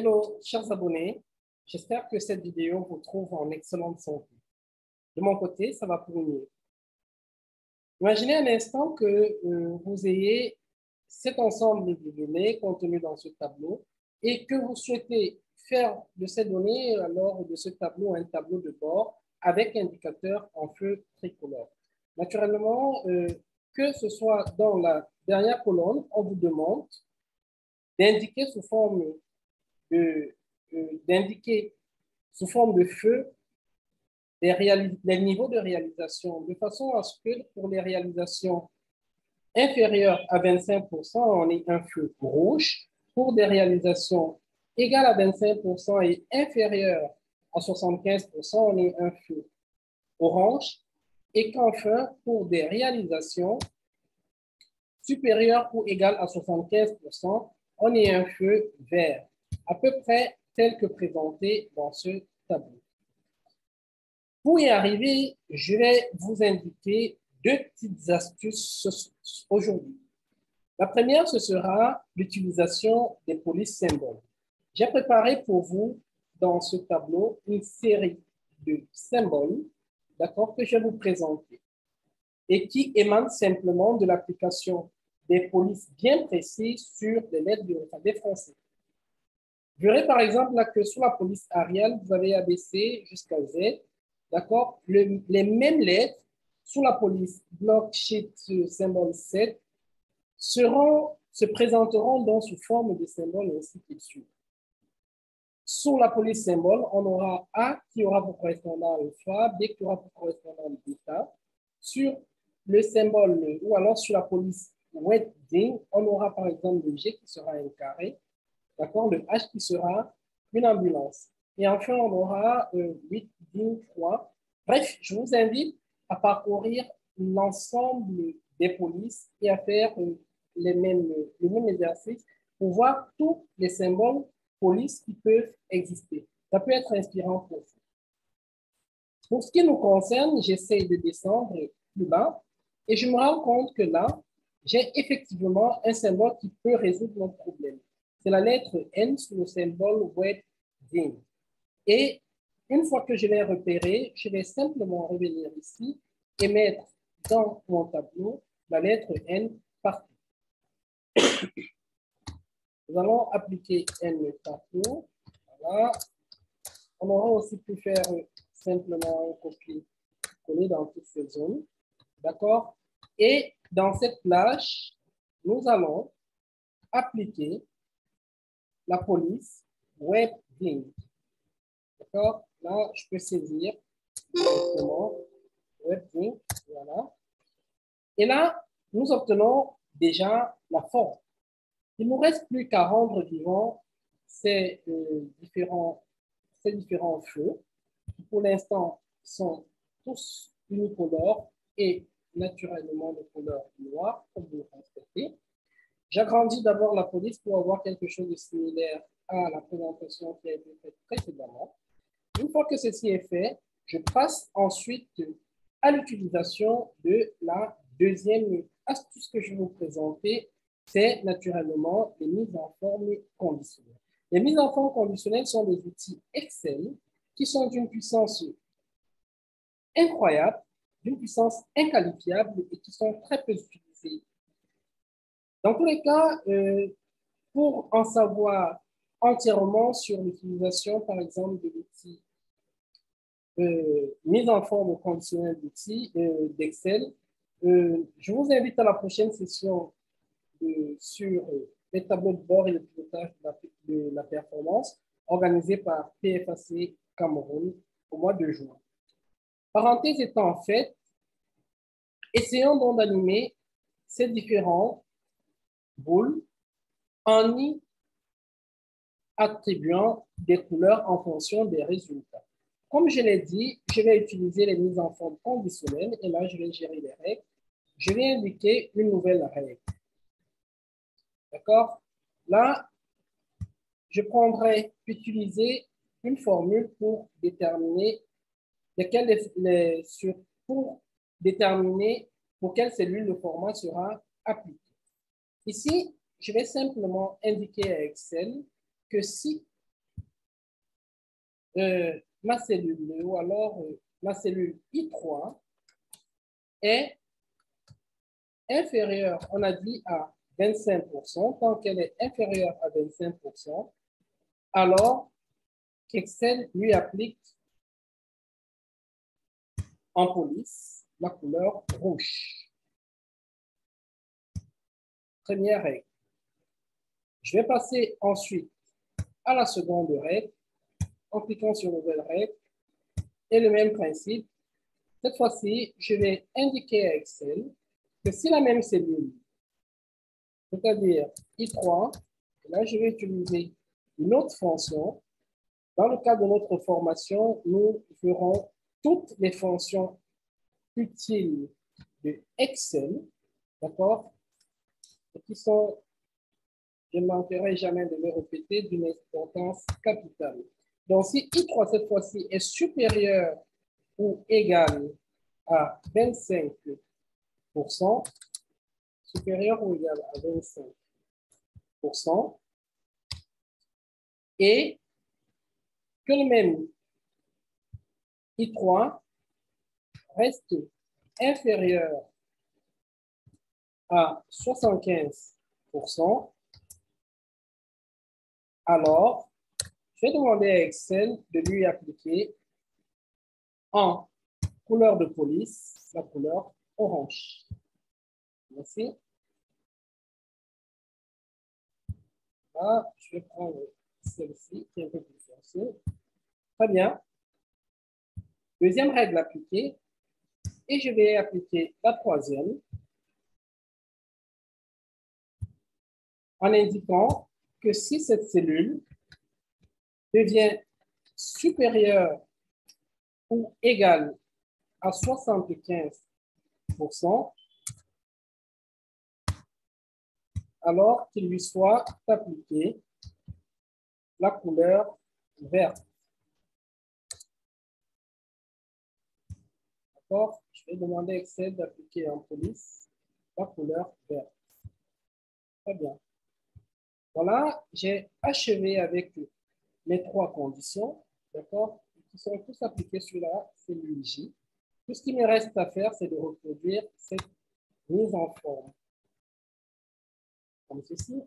Hello, chers abonnés. J'espère que cette vidéo vous trouve en excellente santé. De mon côté, ça va pour mieux. Imaginez un instant que vous ayez cet ensemble de données contenues dans ce tableau et que vous souhaitez faire de ces données, alors de ce tableau, un tableau de bord avec indicateur en feu tricolore. Naturellement, que ce soit dans la dernière colonne, on vous demande d'indiquer sous forme d'indiquer sous forme de feu les niveaux de réalisation, de façon à ce que pour les réalisations inférieures à 25%, on ait un feu rouge. Pour des réalisations égales à 25% et inférieures à 75%, on ait un feu orange. Et qu'enfin, pour des réalisations supérieures ou égales à 75%, on ait un feu vert, à peu près tel que présenté dans ce tableau. Pour y arriver, je vais vous indiquer deux petites astuces aujourd'hui. La première, ce sera l'utilisation des polices symboles. J'ai préparé pour vous, dans ce tableau, une série de symboles, d'accord, que je vais vous présenter et qui émanent simplement de l'application des polices bien précises sur les lettres de l'alphabet français. Vous verrez par exemple là que sur la police Arial, vous avez ABC jusqu'à Z, d'accord? Les mêmes lettres sous la police bloc sheet symbole 7 se présenteront donc sous forme de symboles ainsi que suit. Sous la police symbole, on aura A qui aura pour correspondant alpha, B qui aura pour correspondant bêta. Sur le symbole, ou alors sur la police wedding, on aura par exemple le G qui sera un carré, d'accord, le H qui sera une ambulance. Et enfin, on aura 8, 10, 3. Bref, je vous invite à parcourir l'ensemble des polices et à faire les mêmes exercices pour voir tous les symboles police qui peuvent exister. Ça peut être inspirant pour vous. Pour ce qui nous concerne, j'essaie de descendre plus bas et je me rends compte que là, j'ai effectivement un symbole qui peut résoudre notre problème. C'est la lettre N sous le symbole wedding. Et une fois que je l'ai repéré, je vais simplement revenir ici et mettre dans mon tableau la lettre N partout. Nous allons appliquer N partout. Voilà. On aura aussi pu faire simplement un copier-coller dans toutes ces zones. D'accord? Et dans cette plage, nous allons appliquer la police wedding. D'accord? Là, je peux saisir directement wedding. Voilà. Et là, nous obtenons déjà la forme. Il ne nous reste plus qu'à rendre vivant ces différents feux, qui pour l'instant sont tous unicolores et naturellement de couleur noire, comme vous le constatez. J'agrandis d'abord la police pour avoir quelque chose de similaire à la présentation qui a été faite précédemment. Une fois que ceci est fait, je passe ensuite à l'utilisation de la deuxième astuce que je vais vous présenter, c'est naturellement les mises en forme conditionnelles. Les mises en forme conditionnelles sont des outils Excel qui sont d'une puissance incroyable, d'une puissance inqualifiable et qui sont très peu utilisés. Dans tous les cas, pour en savoir entièrement sur l'utilisation, par exemple, de l'outil mise en forme conditionnelle d'outils d'Excel, je vous invite à la prochaine session sur les tableaux de bord et le pilotage de la performance organisé par PFAC Cameroun au mois de juin. Parenthèse étant faite, essayons donc d'animer ces différents boules en y attribuant des couleurs en fonction des résultats. Comme je l'ai dit, je vais utiliser les mises en forme conditionnelles et là, je vais gérer les règles. Je vais indiquer une nouvelle règle. D'accord? Là, je prendrai utiliser une formule pour déterminer pour déterminer pour quelle cellule le format sera appliqué. Ici, je vais simplement indiquer à Excel que si ma cellule, ou alors ma cellule I3 est inférieure, on a dit, à 25%. Tant qu'elle est inférieure à 25%, alors qu'Excel lui applique en police la couleur rouge. Première règle. Je vais passer ensuite à la seconde règle en cliquant sur nouvelle règle et le même principe. Cette fois-ci, je vais indiquer à Excel que si la même cellule, c'est-à-dire I3, là je vais utiliser une autre fonction. Dans le cadre de notre formation, nous verrons toutes les fonctions utiles de Excel, d'accord, qui sont, je ne manquerai jamais de me répéter, d'une importance capitale. Donc, si I3 cette fois-ci est supérieur ou égal à 25%, supérieur ou égal à 25%, et que le même I3 reste inférieur à 75%, alors je vais demander à Excel de lui appliquer en couleur de police la couleur orange. Merci. Là, je vais prendre celle-ci qui est un peu plus foncée. Très bien. Deuxième règle appliquée. Et je vais appliquer la troisième en indiquant que si cette cellule devient supérieure ou égale à 75%, alors qu'il lui soit appliqué la couleur verte. D'accord? Je vais demander à Excel d'appliquer en police la couleur verte. Très bien. Voilà, j'ai achevé avec les trois conditions, d'accord, qui sont tous appliquées sur la cellule J. Tout ce qui me reste à faire, c'est de reproduire cette mise en forme. Comme ceci.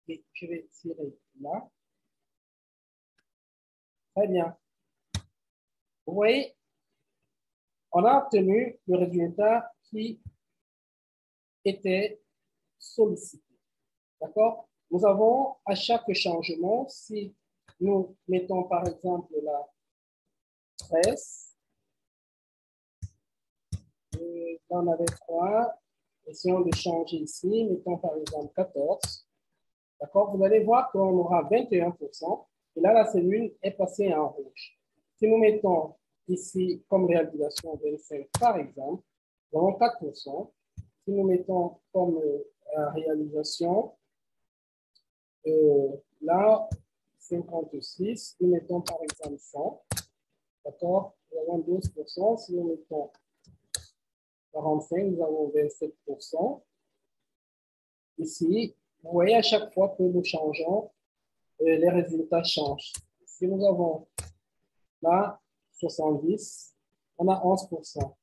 Et je vais tirer là. Très bien. Vous voyez, on a obtenu le résultat qui était sollicité. D'accord? Nous avons à chaque changement, si nous mettons par exemple la 13, on avait 3, essayons de changer ici, mettons par exemple 14. D'accord? Vous allez voir qu'on aura 21%. Et là, la cellule est passée en rouge. Si nous mettons ici comme réalisation 25 par exemple, nous avons 4%. Si nous mettons comme réalisation, là, 56, nous mettons par exemple 100. D'accord? Nous avons 12%. Si nous mettons 45, nous avons 27%. Ici, vous voyez à chaque fois que nous changeons, les résultats changent. Si nous avons là 70, on a 11%.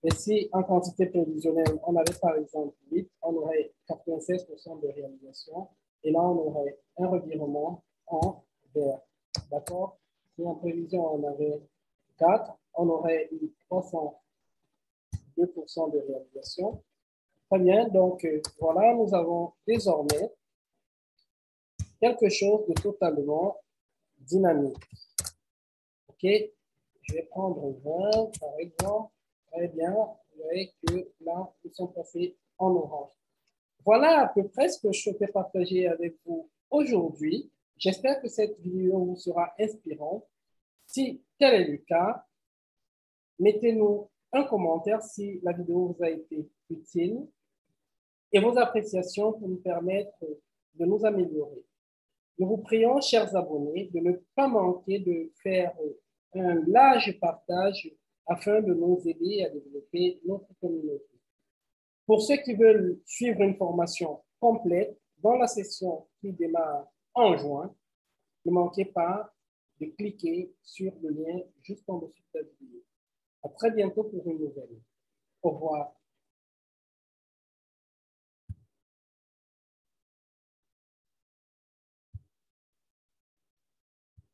Et si en quantité prévisionnelle, on avait par exemple 8, on aurait 96% de réalisation. Et là, on aurait un revirement en vert. D'accord? Si en prévision, on avait 4, on aurait eu 302% de réalisation. Très bien, donc voilà, nous avons désormais quelque chose de totalement dynamique. OK, je vais prendre 20 par exemple. Très bien, vous voyez que là, ils sont passés en orange. Voilà à peu près ce que je souhaitais partager avec vous aujourd'hui. J'espère que cette vidéo vous sera inspirante. Si tel est le cas, mettez-nous un commentaire si la vidéo vous a été utile et vos appréciations pour nous permettre de nous améliorer. Nous vous prions, chers abonnés, de ne pas manquer de faire un large partage afin de nous aider à développer notre communauté. Pour ceux qui veulent suivre une formation complète dans la session qui démarre en juin, Ne manquez pas de cliquer sur le lien juste en dessous de la vidéo. À très bientôt pour une nouvelle. Au revoir.